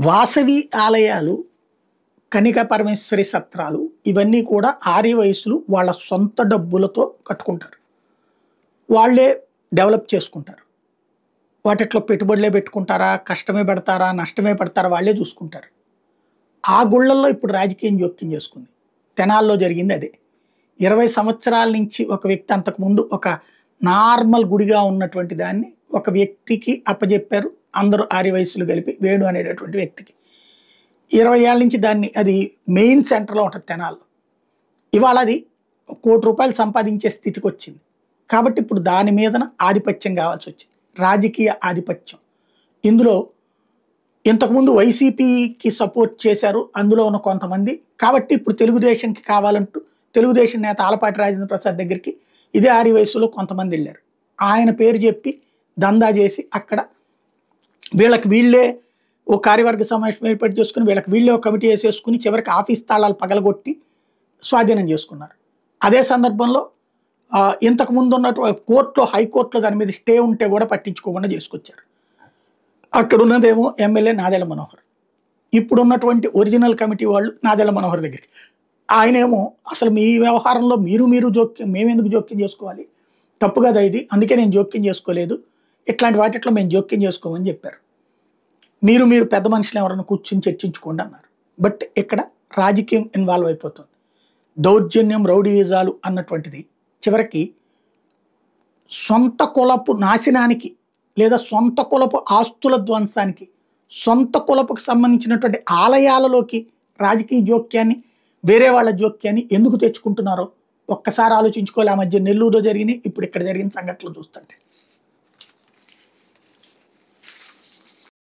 వాసవి ఆలయాలు, కనికా పరమేశ్వరి సత్రాలు ఇవన్నీ కూడా ఆర్య వయస్సులు వాళ్ళ సొంత డబ్బులతో కట్టుకుంటారు. వాళ్ళే డెవలప్ చేసుకుంటారు. వాటిట్లో పెట్టుబడులే పెట్టుకుంటారా, కష్టమే పెడతారా, నష్టమే పడతారా వాళ్ళే చూసుకుంటారు. ఆ గుళ్ళల్లో ఇప్పుడు రాజకీయం జోక్యం చేసుకుంది. తెనాల్లో జరిగింది అదే. 20 సంవత్సరాల నుంచి ఒక వ్యక్తి అంతకుముందు ఒక నార్మల్ గుడిగా ఉన్నటువంటి దాన్ని ఒక వ్యక్తికి అప్పజెప్పారు. అందరూ ఆర్య వయస్సులు కలిపి వేణు అనేటటువంటి వ్యక్తికి 20 ఏళ్ళ నుంచి దాన్ని అది మెయిన్ సెంటర్లో ఉంటుంది తెనాల్లో. ఇవాళ అది ₹1,00,00,000 సంపాదించే స్థితికి వచ్చింది. కాబట్టి ఇప్పుడు దాని మీదన ఆధిపత్యం కావాల్సి వచ్చింది, రాజకీయ ఆధిపత్యం. ఇందులో ఇంతకుముందు వైసీపీకి సపోర్ట్ చేశారు అందులో ఉన్న కొంతమంది. కాబట్టి ఇప్పుడు తెలుగుదేశంకి కావాలంటూ తెలుగుదేశం నేత ఆలపాటి రాజేంద్ర ప్రసాద్ దగ్గరికి ఇదే ఆర్య వయస్సులో కొంతమంది వెళ్ళారు. ఆయన పేరు చెప్పి దందా చేసి అక్కడ వీళ్ళకి వీళ్ళే ఓ కార్యవర్గ సమావేశం ఏర్పాటు చేసుకుని వీళ్ళకి వీళ్ళే ఒక కమిటీ వేసేసుకుని చివరికి ఆఫీస్ తాళాలు పగలగొట్టి స్వాధీనం చేసుకున్నారు. అదే సందర్భంలో ఇంతకుముందు ఉన్నటువంటి కోర్టులో, హైకోర్టులో దాని మీద స్టే ఉంటే కూడా పట్టించుకోకుండా చేసుకొచ్చారు. అక్కడ ఉన్నదేమో ఎమ్మెల్యే నాదెళ్ల మనోహర్. ఇప్పుడు ఉన్నటువంటి ఒరిజినల్ కమిటీ వాళ్ళు నాదెళ్ల మనోహర్ దగ్గరికి, ఆయనేమో అసలు మీ వ్యవహారంలో మీరు జోక్యం, మేమెందుకు జోక్యం చేసుకోవాలి, తప్పు కదా ఇది, అందుకే నేను జోక్యం చేసుకోలేదు, ఇట్లాంటి వాటిట్లో మేము జోక్యం చేసుకోమని చెప్పారు. మీరు పెద్ద మనుషులు ఎవరైనా కూర్చుని చర్చించుకోండి అన్నారు. బట్ ఇక్కడ రాజకీయం ఇన్వాల్వ్ అయిపోతుంది. దౌర్జన్యం, రౌడీయిజాలు అన్నటువంటిది చివరికి సొంత కులపు నాశనానికి లేదా సొంత కులపు ఆస్తుల ధ్వంసానికి, సొంత కులపుకి సంబంధించినటువంటి ఆలయాలలోకి రాజకీయ జోక్యాన్ని, వేరే వాళ్ళ జోక్యాన్ని ఎందుకు తెచ్చుకుంటున్నారో ఒక్కసారి ఆలోచించుకోవాలి. ఆ మధ్య నెల్లూరులో జరిగినాయి, ఇప్పుడు ఇక్కడ జరిగిన సంఘటనలు చూస్తుంటే.